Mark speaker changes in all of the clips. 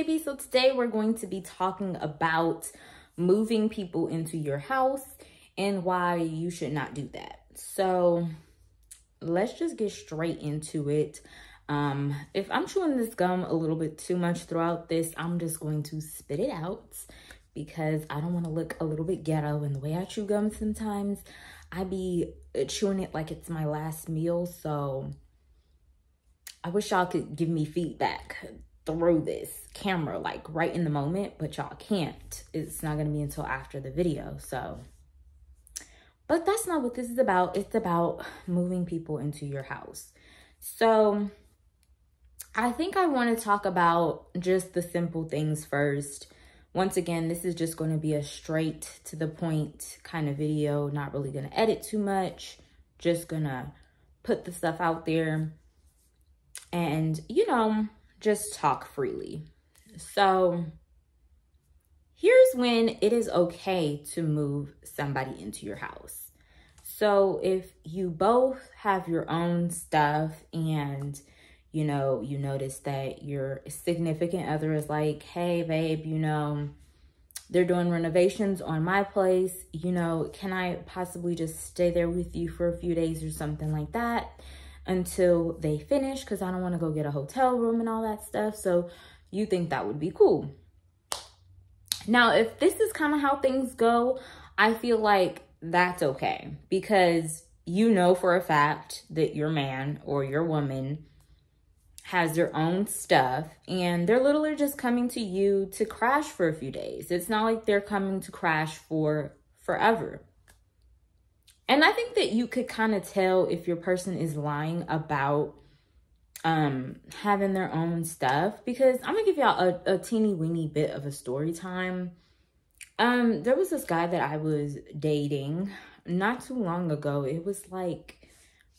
Speaker 1: baby. So today we're going to be talking about moving people into your house and why you should not do that. So let's just get straight into it. If I'm chewing this gum a little bit too much throughout this, I'm just going to spit it out because I don't want to look a little bit ghetto. And the way I chew gum sometimes, I be chewing it like it's my last meal. So I wish y'all could give me feedback through this camera, like right in the moment, but y'all can't. It's not gonna be until after the video, so. But that's not what this is about. It's about moving people into your house. So I think I wanna talk about just the simple things first. Once again, this is just gonna be a straight to the point kind of video, not really gonna edit too much, just gonna put the stuff out there and, you know, just talk freely. So here's when it is okay to move somebody into your house. So if you both have your own stuff and, you know, you notice that your significant other is like, hey, babe, you know, they're doing renovations on my place. You know, can I possibly just stay there with you for a few days or something like that until they finish? Because I don't want to go get a hotel room and all that stuff. So you think that would be cool. Now, if this is kind of how things go, I feel like that's okay. Because you know for a fact that your man or your woman has their own stuff and they're literally just coming to you to crash for a few days. It's not like they're coming to crash for forever. And I think that you could kind of tell if your person is lying about having their own stuff, because I'm gonna give y'all a teeny weeny bit of a story time. There was this guy that I was dating not too long ago. It was like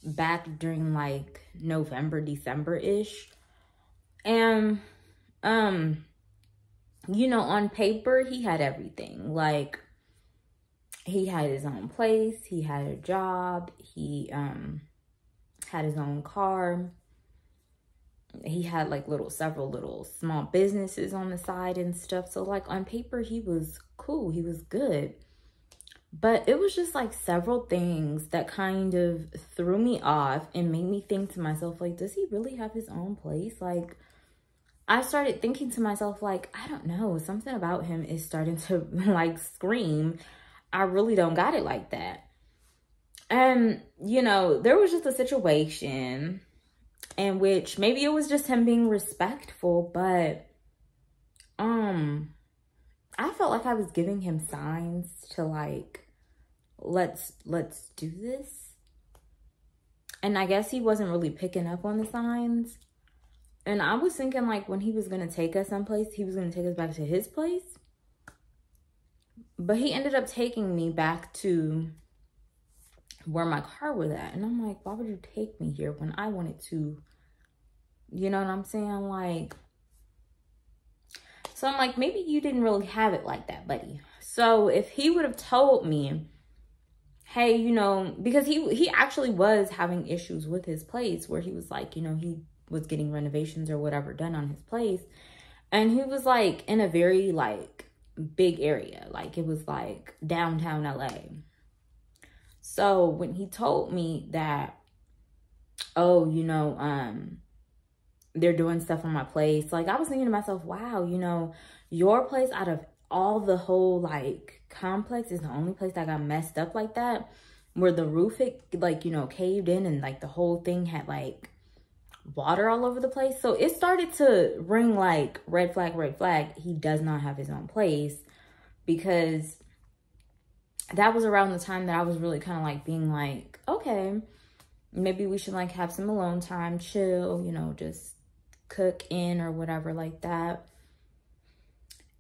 Speaker 1: back during like November, December-ish. And, you know, on paper, he had everything. Like, he had his own place, he had a job, he had his own car. He had like several little small businesses on the side and stuff. So like on paper, he was cool, he was good. But it was just like several things that kind of threw me off and made me think to myself, like, does he really have his own place? Like, I started thinking to myself, like, I don't know, something about him is starting to like scream, I really don't got it like that. And, you know, there was just a situation in which maybe it was just him being respectful, but I felt like I was giving him signs to like, let's do this. And I guess he wasn't really picking up on the signs. And I was thinking like when he was going to take us someplace, he was going to take us back to his place. But he ended up taking me back to where my car was at. And I'm like, why would you take me here when I wanted to, you know what I'm saying? Like, so I'm like, maybe you didn't really have it like that, buddy. So if he would have told me, hey, you know, because he actually was having issues with his place where he was like, you know, he was getting renovations or whatever done on his place. And he was like in a very like big area. Like it was like downtown LA. So when he told me that, oh, you know, they're doing stuff on my place, like I was thinking to myself, wow, you know, your place out of all the whole like complex is the only place that got messed up like that, where the roof had like, you know, caved in and like the whole thing had like water all over the place. So it started to ring like red flag. He does not have his own place, because that was around the time that I was really kind of like being like, okay, maybe we should like have some alone time, chill, you know, just cook in or whatever like that.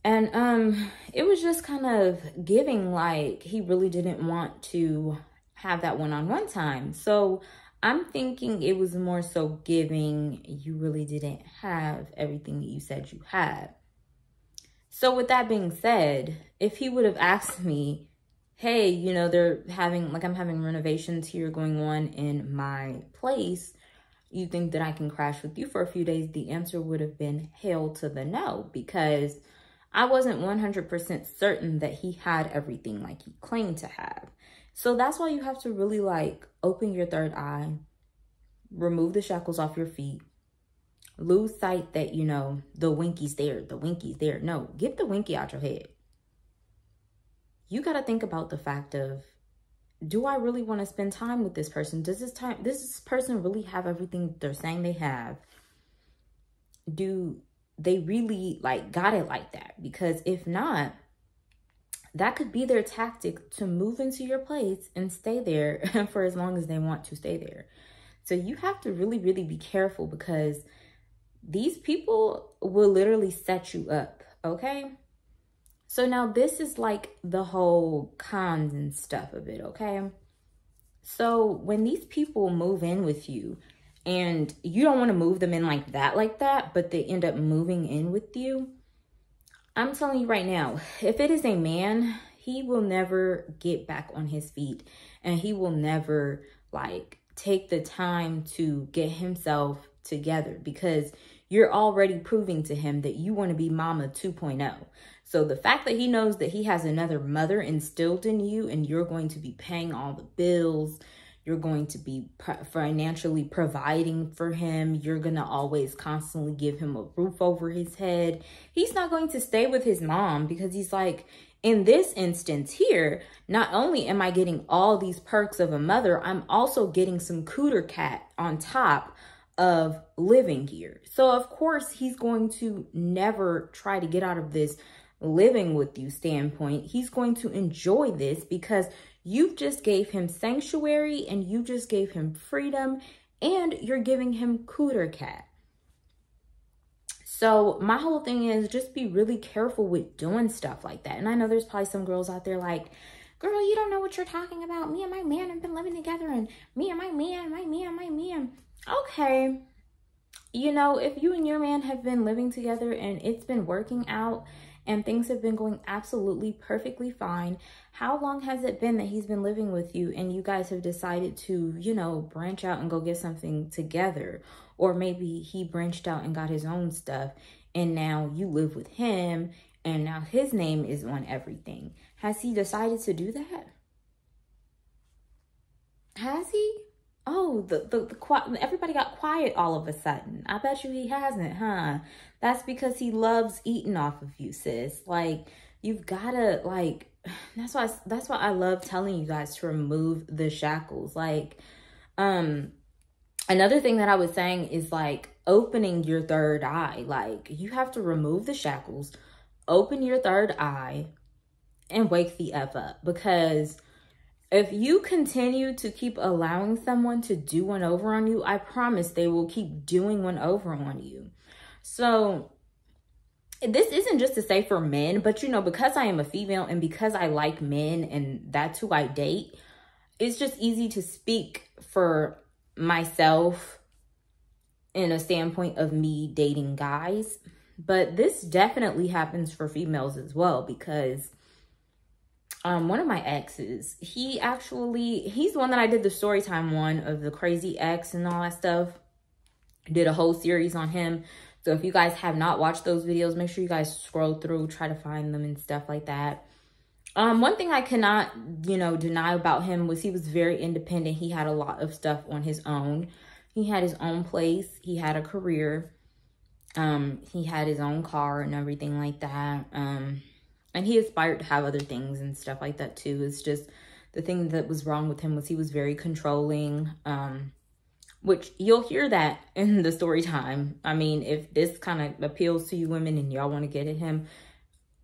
Speaker 1: And it was just kind of giving like he really didn't want to have that one-on-one time. So I'm thinking it was more so giving you really didn't have everything that you said you had. So with that being said, if he would have asked me, hey, you know, they're having, like I'm having renovations here going on in my place, you think that I can crash with you for a few days? The answer would have been hell to the no, because I wasn't 100% certain that he had everything like he claimed to have. So that's why you have to really like open your third eye, remove the shackles off your feet, lose sight that, you know, the winky's there, the winky's there. No, get the winky out your head. You got to think about the fact of, do I really want to spend time with this person? Does this person really have everything they're saying they have? Do they really like got it like that? Because if not, that could be their tactic to move into your place and stay there for as long as they want to stay there. So you have to really, really be careful, because these people will literally set you up, okay? So now this is like the whole cons and stuff of it, okay? So when these people move in with you, and you don't want to move them in like that, but they end up moving in with you, I'm telling you right now, if it is a man, he will never get back on his feet, and he will never like take the time to get himself together, because you're already proving to him that you want to be mama 2.0. So the fact that he knows that he has another mother instilled in you, and you're going to be paying all the bills, you're going to be financially providing for him, you're going to always constantly give him a roof over his head. He's not going to stay with his mom, because he's like, in this instance here, not only am I getting all these perks of a mother, I'm also getting some cooter cat on top of living here. So of course he's going to never try to get out of this living with you standpoint. He's going to enjoy this, because you've just gave him sanctuary, and you just gave him freedom, and you're giving him cooter cat. So my whole thing is, just be really careful with doing stuff like that. And I know there's probably some girls out there like, girl, you don't know what you're talking about. Me and my man have been living together, and me and my man. Okay. You know, if you and your man have been living together and it's been working out and things have been going absolutely perfectly fine, how long has it been that he's been living with you and you guys have decided to, you know, branch out and go get something together? Or maybe he branched out and got his own stuff, and now you live with him, and now his name is on everything. Has he decided to do that? Has he? Oh, everybody got quiet all of a sudden. I bet you he hasn't, huh? That's because he loves eating off of you, sis. Like, you've gotta, like, that's why I love telling you guys to remove the shackles. Like, another thing that I was saying is like opening your third eye. Like, you have to remove the shackles, open your third eye, and wake the F up. Because if you continue to keep allowing someone to do one over on you, I promise they will keep doing one over on you. So this isn't just to say for men, but you know, because I am a female and because I like men and that's who I date, it's just easy to speak for myself in a standpoint of me dating guys. But this definitely happens for females as well, because one of my exes, he's the one that I did the story time one of the crazy ex and all that stuff. Did a whole series on him. So if you guys have not watched those videos, make sure you guys scroll through, try to find them and stuff like that. One thing I cannot, you know, deny about him was he was very independent. He had a lot of stuff on his own. He had his own place. He had a career. He had his own car and everything like that. And he aspired to have other things and stuff like that too. It's just the thing that was wrong with him was he was very controlling, which you'll hear that in the story time. I mean, if this kind of appeals to you women and y'all want to get at him,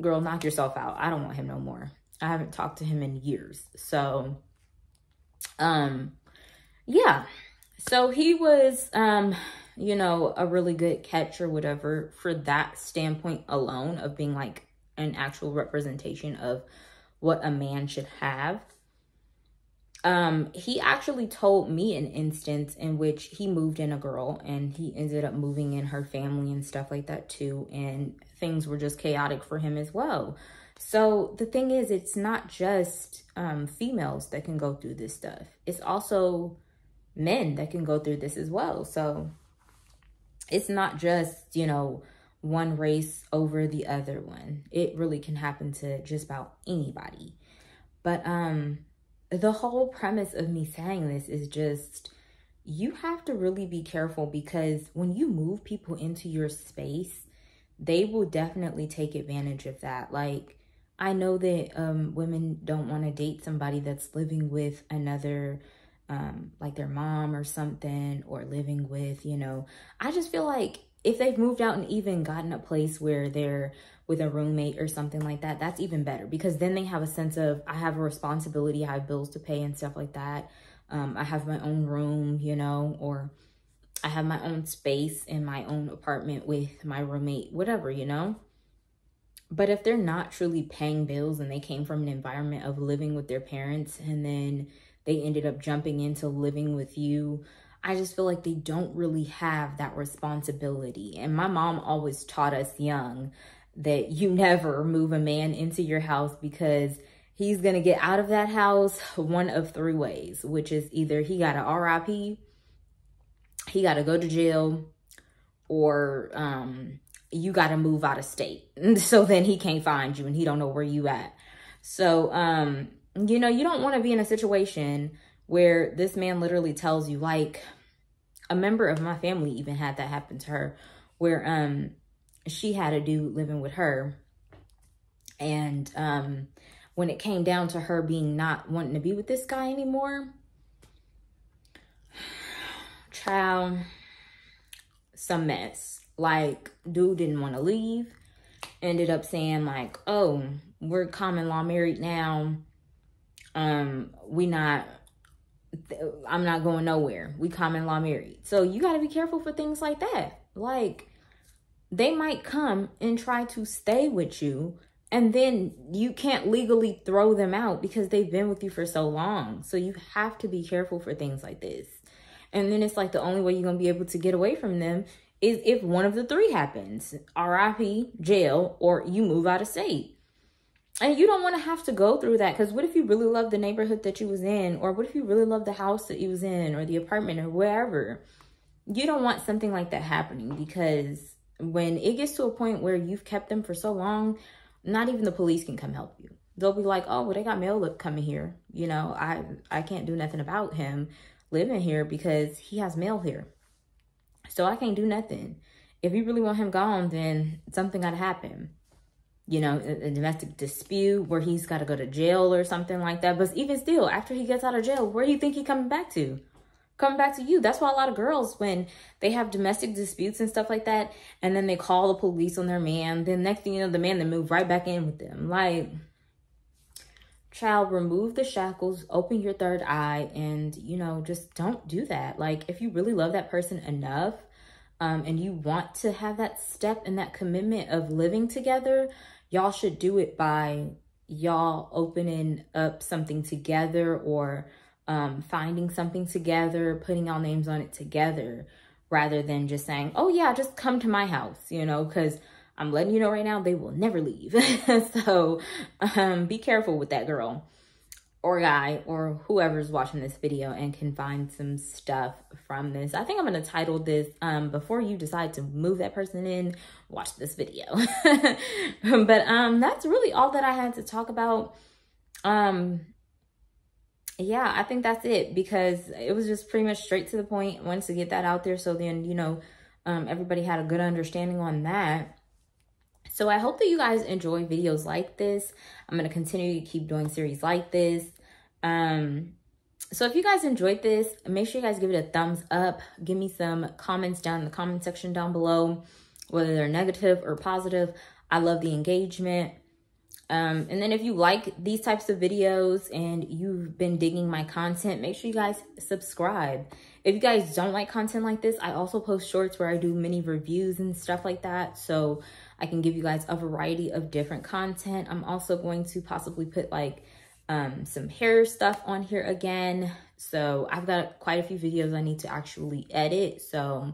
Speaker 1: girl, knock yourself out. I don't want him no more. I haven't talked to him in years. So, yeah. So he was, you know, a really good catch or whatever for that standpoint alone of being like an actual representation of what a man should have. He actually told me an instance in which he moved in a girl and he ended up moving in her family and stuff like that too. And things were just chaotic for him as well. So the thing is, it's not just females that can go through this stuff. It's also men that can go through this as well. So it's not just, you know, one race over the other one. It really can happen to just about anybody. But the whole premise of me saying this is just, you have to really be careful, because when you move people into your space, they will definitely take advantage of that. Like, I know that women don't want to date somebody that's living with another, like their mom or something, or living with, you know, I just feel like if they've moved out and even gotten a place where they're with a roommate or something like that, that's even better, because then they have a sense of, I have a responsibility, I have bills to pay and stuff like that. I have my own room, you know, or I have my own space in my own apartment with my roommate, whatever, you know. But if they're not truly paying bills and they came from an environment of living with their parents and then they ended up jumping into living with you, I just feel like they don't really have that responsibility. And my mom always taught us young that you never move a man into your house, because he's going to get out of that house one of three ways, which is either he got a RIP, he got to go to jail, or you got to move out of state. So then he can't find you and he don't know where you at. So, you know, you don't want to be in a situation where this man literally tells you, like, a member of my family even had that happen to her, where she had a dude living with her. And when it came down to her being not wanting to be with this guy anymore, child, some mess. Like, dude didn't want to leave. Ended up saying, like, oh, we're common law married now. I'm not going nowhere. We common law married. So you got to be careful for things like that. Like, they might come and try to stay with you, and then you can't legally throw them out because they've been with you for so long. So you have to be careful for things like this. And then it's like the only way you're going to be able to get away from them is if one of the three happens: RIP, jail, or you move out of state. And you don't want to have to go through that, because what if you really love the neighborhood that you was in, or what if you really love the house that you was in, or the apartment, or wherever? You don't want something like that happening, because when it gets to a point where you've kept them for so long, not even the police can come help you. They'll be like, oh, well, they got mail up coming here. You know, I can't do nothing about him living here because he has mail here. So I can't do nothing. If you really want him gone, then something got to happen. You know, a domestic dispute where he's got to go to jail or something like that. But even still, after he gets out of jail, where do you think he's coming back to? Coming back to you. That's why a lot of girls, when they have domestic disputes and stuff like that, and then they call the police on their man, then next thing you know, the man then move right back in with them. Like, child, remove the shackles, open your third eye, and, you know, just don't do that. Like, if you really love that person enough, and you want to have that step and that commitment of living together, y'all should do it by y'all opening up something together, or finding something together, putting y'all names on it together, rather than just saying, oh yeah, just come to my house, you know, because I'm letting you know right now, they will never leave. So be careful with that, girl or guy or whoever's watching this video and can find some stuff from this. I think I'm going to title this, before you decide to move that person in, watch this video. But that's really all that I had to talk about. Yeah, I think that's it, because it was just pretty much straight to the point. I wanted to get that out there, so then, you know, everybody had a good understanding on that. So I hope that you guys enjoy videos like this. I'm going to continue to keep doing series like this. So if you guys enjoyed this, make sure you guys give it a thumbs up. Give me some comments down in the comment section down below, whether they're negative or positive. I love the engagement. And then if you like these types of videos and you've been digging my content, make sure you guys subscribe. If you guys don't like content like this, I also post shorts where I do mini reviews and stuff like that. So I can give you guys a variety of different content. I'm also going to possibly put like some hair stuff on here again. So I've got quite a few videos I need to actually edit. So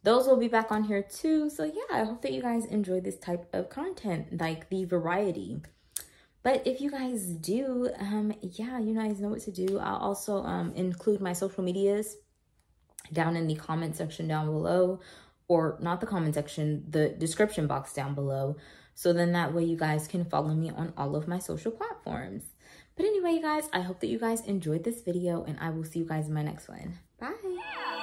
Speaker 1: those will be back on here too. So yeah, I hope that you guys enjoy this type of content, like the variety. But if you guys do, yeah, you guys know what to do. I'll also include my social medias down in the comment section down below, or not the comment section, the description box down below. So then that way you guys can follow me on all of my social platforms. But anyway, you guys, I hope that you guys enjoyed this video, and I will see you guys in my next one. Bye.